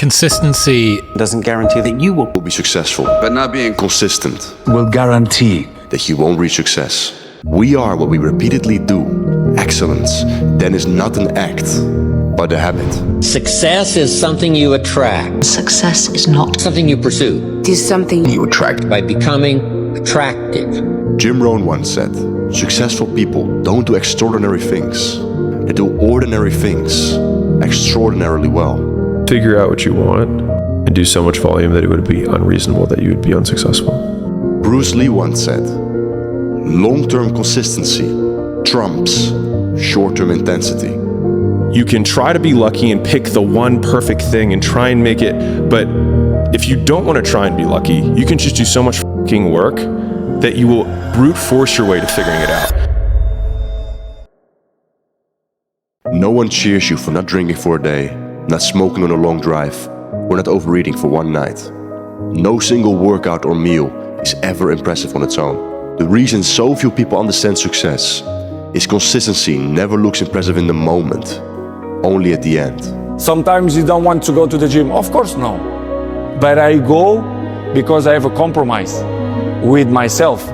Consistency doesn't guarantee that you will be successful, but not being consistent will guarantee that you won't reach success. We are what we repeatedly do. Excellence then is not an act, but a habit. Success is something you attract. Success is not something you pursue. It is something you attract by becoming attractive. Jim Rohn once said, successful people don't do extraordinary things. They do ordinary things extraordinarily well. Figure out what you want and do so much volume that it would be unreasonable that you would be unsuccessful. Bruce Lee once said, long-term consistency trumps short-term intensity. You can try to be lucky and pick the one perfect thing and try and make it, but if you don't want to try and be lucky, you can just do so much fucking work that you will brute force your way to figuring it out. No one cheers you for not drinking for a day, not smoking on a long drive, or not overeating for one night. No single workout or meal is ever impressive on its own. The reason so few people understand success is consistency never looks impressive in the moment, only at the end. Sometimes you don't want to go to the gym. Of course no. But I go because I have a compromise with myself.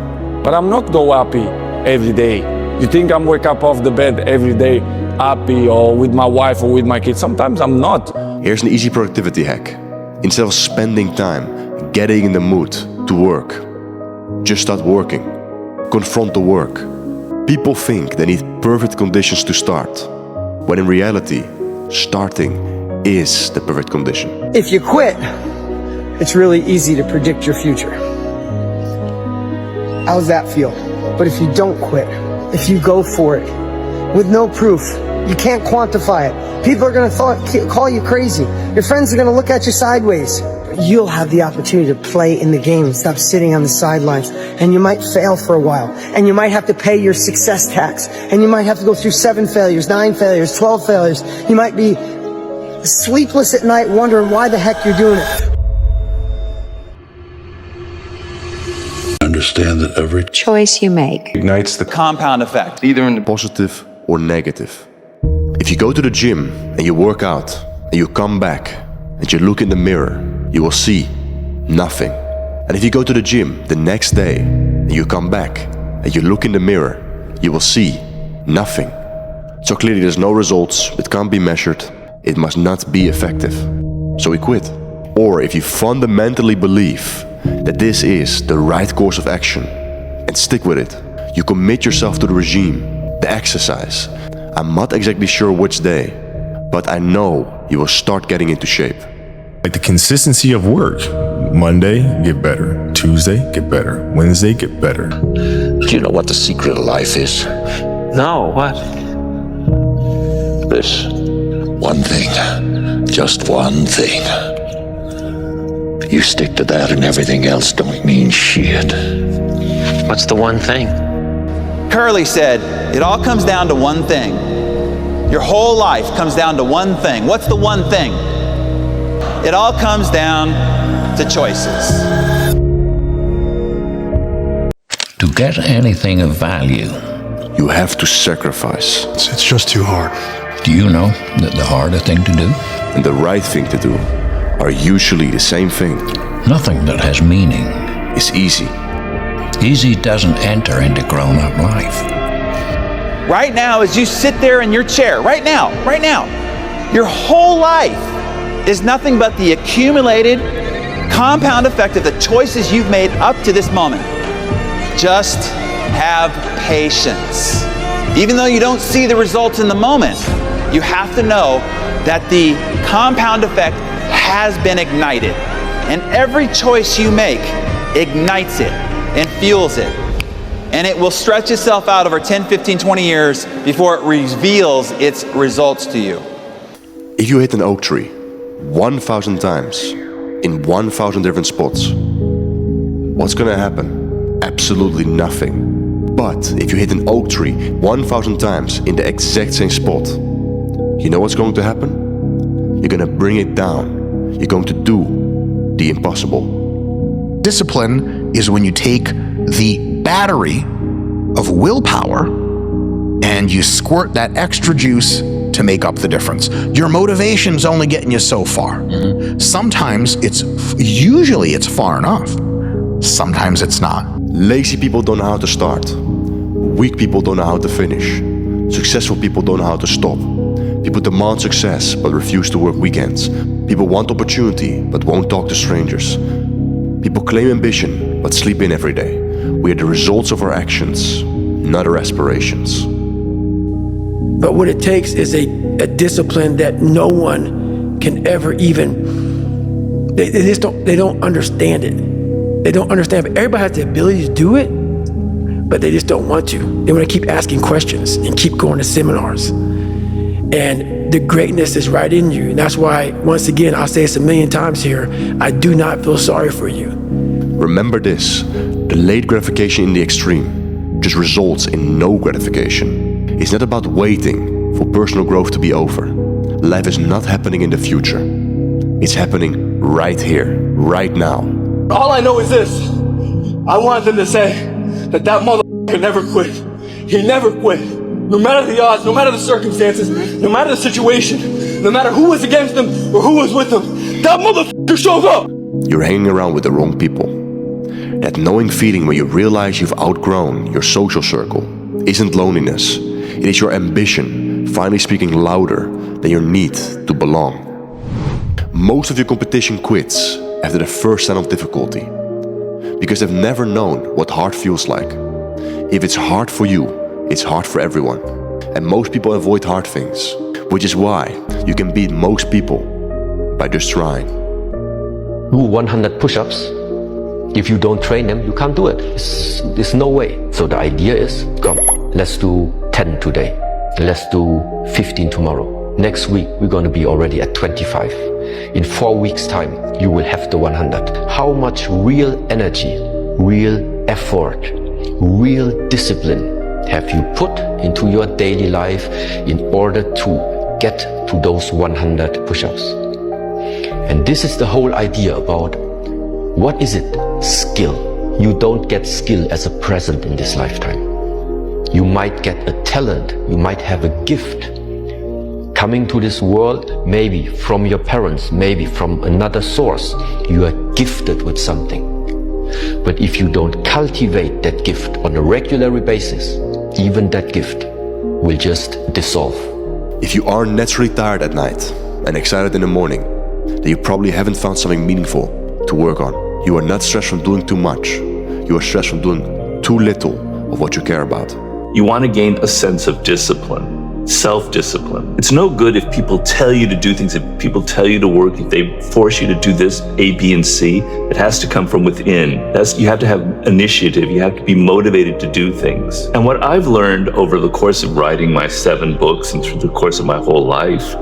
But I'm not go happy every day. You think I'm wake up off the bed every day happy or with my wife or with my kids? Sometimes I'm not. Here's an easy productivity hack. Instead of spending time getting in the mood to work, just start working. Confront the work. People think they need perfect conditions to start, when in reality, starting is the perfect condition. If you quit, it's really easy to predict your future. How's that feel? But if you don't quit, if you go for it, with no proof, you can't quantify it. People are going to call you crazy. Your friends are going to look at you sideways. You'll have the opportunity to play in the game, stop sitting on the sidelines, and you might fail for a while, and you might have to pay your success tax, and you might have to go through 7 failures, 9 failures, 12 failures. You might be sleepless at night wondering why the heck you're doing it. Understand that every choice you make ignites the compound effect, either in the positive or negative. If you go to the gym and you work out and you come back and you look in the mirror, you will see nothing. And if you go to the gym the next day and you come back and you look in the mirror, you will see nothing. So clearly there's no results, it can't be measured, it must not be effective. So we quit. Or if you fundamentally believe that this is the right course of action and stick with it, you commit yourself to the regime, the exercise. I'm not exactly sure which day, but I know you will start getting into shape. like the consistency of work. Monday, get better. Tuesday, get better. Wednesday, get better. Do you know what the secret of life is? No, what? This. One thing. Just one thing. You stick to that and everything else don't mean shit. What's the one thing? Curly said, it all comes down to one thing. Your whole life comes down to one thing. What's the one thing? It all comes down to choices. To get anything of value, you have to sacrifice. It's just too hard. Do you know that the harder thing to do and the right thing to do are usually the same thing? Nothing that has meaning is easy. Easy doesn't enter into grown-up life. Right now, as you sit there in your chair, right now, your whole life is nothing but the accumulated compound effect of the choices you've made up to this moment. Just have patience. Even though you don't see the results in the moment, you have to know that the compound effect has been ignited. And every choice you make ignites it and fuels it. And it will stretch itself out over 10, 15, 20 years before it reveals its results to you. If you hit an oak tree 1,000 times in 1,000 different spots, what's gonna happen? Absolutely nothing. But if you hit an oak tree 1,000 times in the exact same spot, you know what's going to happen? You're gonna bring it down. You're going to do the impossible. Discipline is when you take the battery of willpower and you squirt that extra juice to make up the difference. Your motivation's only getting you so far. Sometimes usually it's far enough. Sometimes it's not. Lazy people don't know how to start. Weak people don't know how to finish. Successful people don't know how to stop. People demand success but refuse to work weekends. People want opportunity but won't talk to strangers. People claim ambition but sleep in every day. We are the results of our actions, not our aspirations. But what it takes is a discipline that no one can ever even, they don't understand it. They don't understand, but everybody has the ability to do it, but they just don't want to. They want to keep asking questions and keep going to seminars. And the greatness is right in you. And that's why, once again, I'll say this a million times here, I do not feel sorry for you. Remember this, delayed gratification in the extreme just results in no gratification. It's not about waiting for personal growth to be over. Life is not happening in the future. It's happening right here, right now. All I know is this. I want them to say that motherfucker never quit. He never quit. No matter the odds, no matter the circumstances, no matter the situation, no matter who was against him or who was with him, that motherfucker shows up. You're hanging around with the wrong people. That knowing feeling when you realize you've outgrown your social circle isn't loneliness. It is your ambition finally speaking louder than your need to belong. Most of your competition quits after the first sign of difficulty because they've never known what hard feels like. If it's hard for you, it's hard for everyone. And most people avoid hard things, which is why you can beat most people by just trying. Do 100 push-ups. If you don't train them, you can't do it. There's no way. So the idea is, come, let's do 10 today. Let's do 15 tomorrow. Next week, we're going to be already at 25. In 4 weeks' time, you will have the 100. How much real energy, real effort, real discipline have you put into your daily life in order to get to those 100 push-ups? And this is the whole idea about what is it? Skill. You don't get skill as a present in this lifetime. You might get a talent, you might have a gift. Coming to this world, maybe from your parents, maybe from another source, you are gifted with something. But if you don't cultivate that gift on a regular basis, even that gift will just dissolve. If you are naturally tired at night and excited in the morning, then you probably haven't found something meaningful to work on. You are not stressed from doing too much. You are stressed from doing too little of what you care about. You want to gain a sense of discipline, self-discipline. It's no good if people tell you to do things, if people tell you to work, if they force you to do this, A, B, and C. It has to come from within. You have to have initiative. You have to be motivated to do things. And what I've learned over the course of writing my 7 books and through the course of my whole life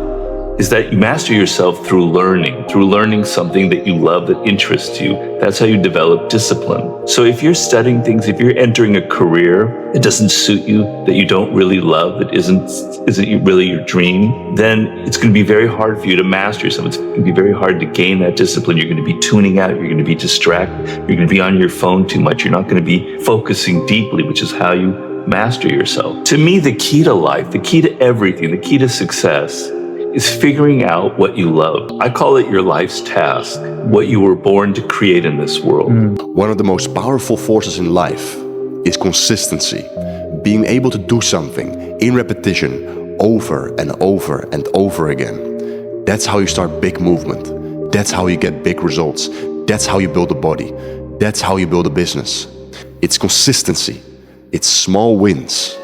is that you master yourself through learning something that you love, that interests you. That's how you develop discipline. So if you're studying things, if you're entering a career that doesn't suit you, that you don't really love, that isn't really your dream, then it's going to be very hard for you to master yourself. It's going to be very hard to gain that discipline. You're going to be tuning out. You're going to be distracted. You're going to be on your phone too much. You're not going to be focusing deeply, which is how you master yourself. To me, the key to life, the key to everything, the key to success is figuring out what you love. I call it your life's task, what you were born to create in this world. One of the most powerful forces in life is consistency. Being able to do something in repetition over and over and over again. That's how you start big movement. That's how you get big results. That's how you build a body. That's how you build a business. It's consistency. It's small wins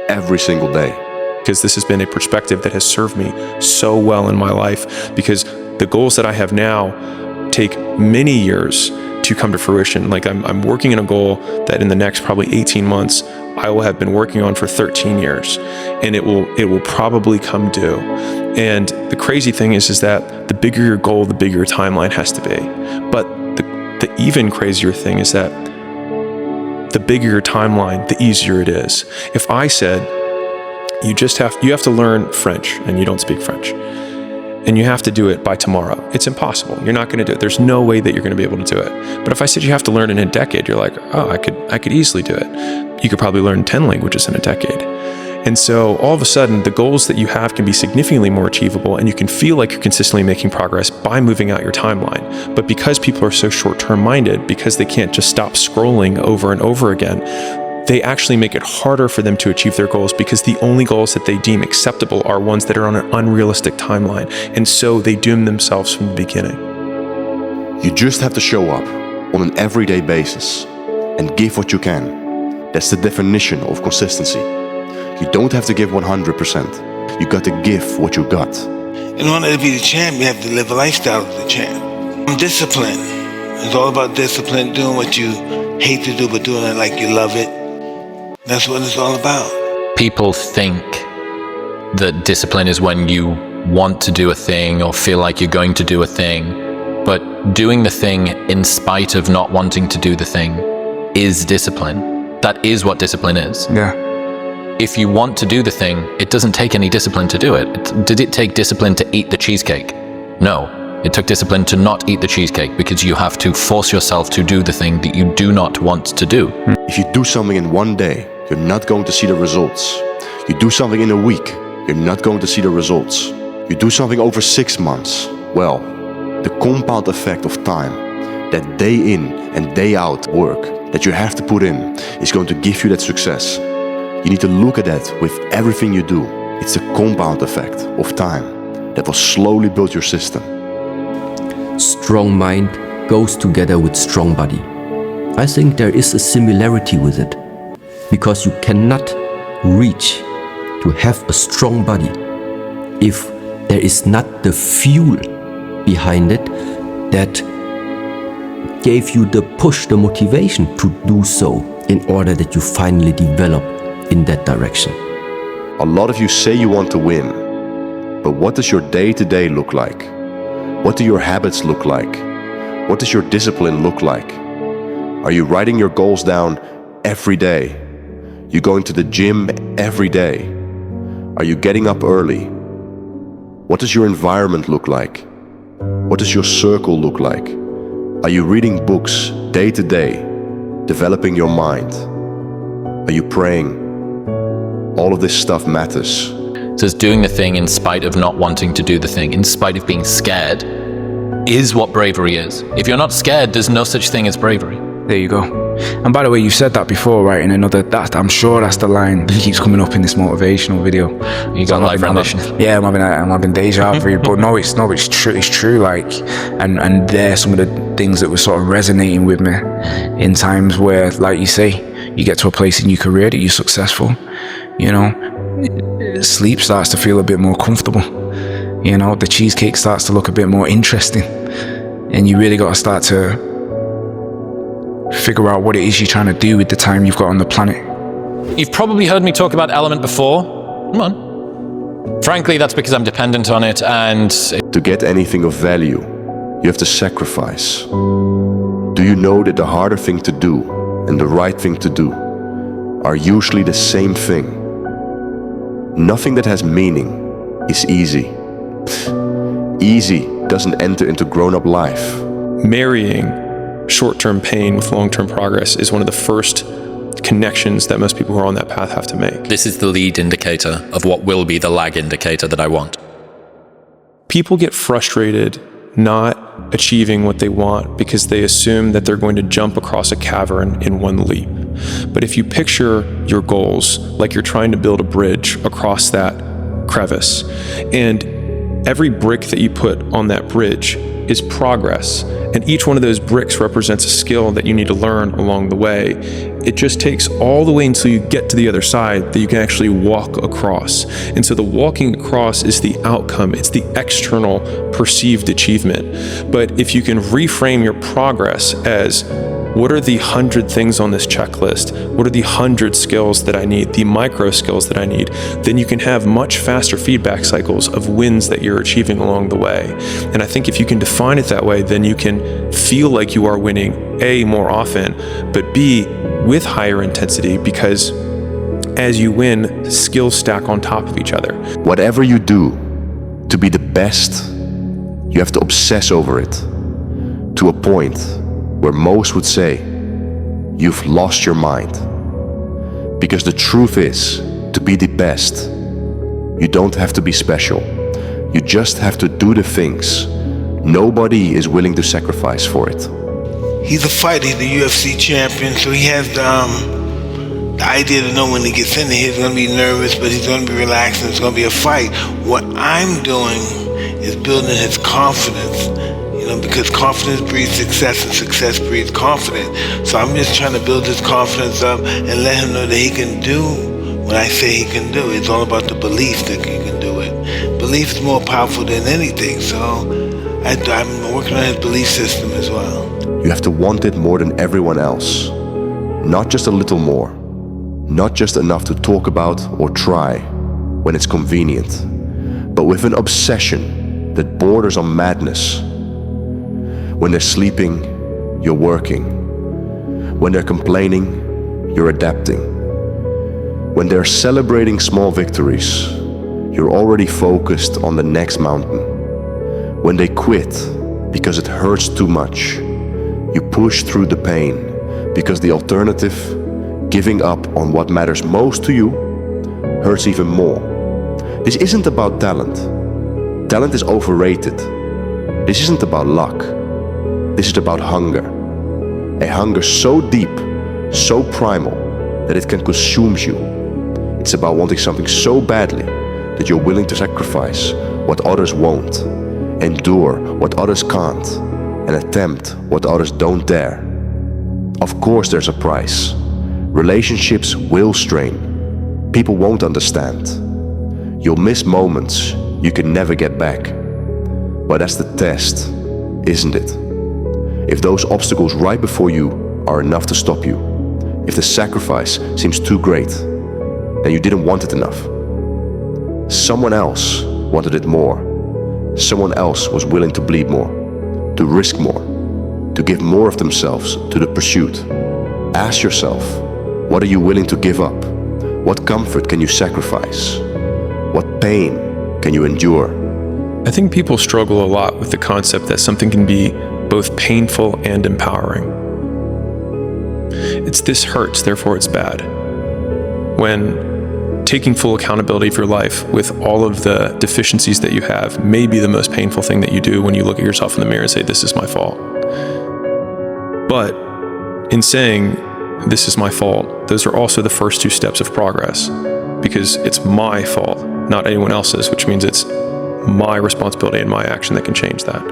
every single day. Because this has been a perspective that has served me so well in my life, because the goals that I have now take many years to come to fruition. Like I'm working in a goal that in the next probably 18 months, I will have been working on for 13 years, and it will probably come due. And the crazy thing is that the bigger your goal, the bigger your timeline has to be. But the even crazier thing is that the bigger your timeline, the easier it is. If I said, you have to learn French and you don't speak French, and you have to do it by tomorrow, it's impossible. You're not going to do it. There's no way that you're going to be able to do it. But if I said you have to learn it in a decade, you're like, oh, I could easily do it. You could probably learn 10 languages in a decade. And so all of a sudden, the goals that you have can be significantly more achievable, and you can feel like you're consistently making progress by moving out your timeline. But because people are so short-term minded, because they can't just stop scrolling over and over again, they actually make it harder for them to achieve their goals, because the only goals that they deem acceptable are ones that are on an unrealistic timeline. And so they doom themselves from the beginning. You just have to show up on an everyday basis and give what you can. That's the definition of consistency. You don't have to give 100%. You got to give what you got. In order to be the champ, you have to live a lifestyle of the champ. Discipline. It's all about discipline, doing what you hate to do, but doing it like you love it. That's what it's all about. People think that discipline is when you want to do a thing or feel like you're going to do a thing, but doing the thing in spite of not wanting to do the thing is discipline. That is what discipline is. Yeah. If you want to do the thing, it doesn't take any discipline to do it. Did it take discipline to eat the cheesecake? No. It took discipline to not eat the cheesecake, because you have to force yourself to do the thing that you do not want to do. If you do something in one day, you're not going to see the results. You do something in a week, you're not going to see the results. You do something over 6 months, well, the compound effect of time, that day in and day out work that you have to put in, is going to give you that success. You need to look at that with everything you do. It's the compound effect of time that will slowly build your system. Strong mind goes together with strong body. I think there is a similarity with it, because you cannot reach to have a strong body if there is not the fuel behind it that gave you the push, the motivation to do so, in order that you finally develop in that direction. A lot of you say you want to win, but what does your day-to-day look like? What do your habits look like? What does your discipline look like? Are you writing your goals down every day? You going to the gym every day? Are you getting up early? What does your environment look like? What does your circle look like? Are you reading books day to day, developing your mind? Are you praying? All of this stuff matters. So it's doing the thing in spite of not wanting to do the thing, in spite of being scared, is what bravery is. If you're not scared, there's no such thing as bravery. There you go. And by the way, you said that before, right? In another, I'm sure that's the line that keeps coming up in this motivational video. You got live rendition. Yeah, I'm having deja vu, but no, it's true. It's true. Like, and there's some of the things that were sort of resonating with me in times where, like you say, you get to a place in your career that you're successful. You know, sleep starts to feel a bit more comfortable. You know, the cheesecake starts to look a bit more interesting, and you really got to start to figure out what it is you're trying to do with the time you've got on the planet. You've probably heard me talk about Element before. Come on. Frankly, that's because I'm dependent on it, and to get anything of value, you have to sacrifice. Do you know that the harder thing to do and the right thing to do are usually the same thing? Nothing that has meaning is easy. Easy doesn't enter into grown-up life. Marrying short-term pain with long-term progress is one of the first connections that most people who are on that path have to make. This is the lead indicator of what will be the lag indicator that I want. People get frustrated not achieving what they want because they assume that they're going to jump across a cavern in one leap. But if you picture your goals like you're trying to build a bridge across that crevice, and every brick that you put on that bridge is progress, and each one of those bricks represents a skill that you need to learn along the way. It just takes all the way until you get to the other side that you can actually walk across. And so the walking across is the outcome, it's the external perceived achievement. But if you can reframe your progress as, what are the 100 things on this checklist? What are the 100 skills that I need, the micro skills that I need? Then you can have much faster feedback cycles of wins that you're achieving along the way. And I think if you can define it that way, then you can feel like you are winning, A, more often, but B, with higher intensity, because as you win, skills stack on top of each other. Whatever you do to be the best, you have to obsess over it to a point where most would say, you've lost your mind. Because the truth is, to be the best, you don't have to be special. You just have to do the things nobody is willing to sacrifice for it. He's a fighter, he's the UFC champion, so he has the idea to know when he gets in there, he's going to be nervous, but he's going to be relaxed, and it's going to be a fight. What I'm doing is building his confidence, you know, because confidence breeds success, and success breeds confidence. So I'm just trying to build his confidence up and let him know that he can do what I say he can do. It's all about the belief that he can do it. Belief is more powerful than anything, so I'm working on his belief system as well. You have to want it more than everyone else. Not just a little more. Not just enough to talk about or try when it's convenient, but with an obsession that borders on madness. When they're sleeping, you're working. When they're complaining, you're adapting. When they're celebrating small victories, you're already focused on the next mountain. When they quit because it hurts too much, you push through the pain because the alternative, giving up on what matters most to you, hurts even more. This isn't about talent. Talent is overrated. This isn't about luck. This is about hunger. A hunger so deep, so primal, that it can consume you. It's about wanting something so badly that you're willing to sacrifice what others won't, endure what others can't, and attempt what others don't dare. Of course there's a price. Relationships will strain. People won't understand. You'll miss moments you can never get back. But that's the test, isn't it? If those obstacles right before you are enough to stop you, if the sacrifice seems too great, then you didn't want it enough. Someone else wanted it more. Someone else was willing to bleed more, to risk more, to give more of themselves to the pursuit. Ask yourself, what are you willing to give up? What comfort can you sacrifice? What pain can you endure? I think people struggle a lot with the concept that something can be both painful and empowering. It's this hurts, therefore it's bad. When taking full accountability for your life with all of the deficiencies that you have may be the most painful thing that you do when you look at yourself in the mirror and say, this is my fault. But in saying, this is my fault, those are also the first two steps of progress, because it's my fault, not anyone else's, which means it's my responsibility and my action that can change that.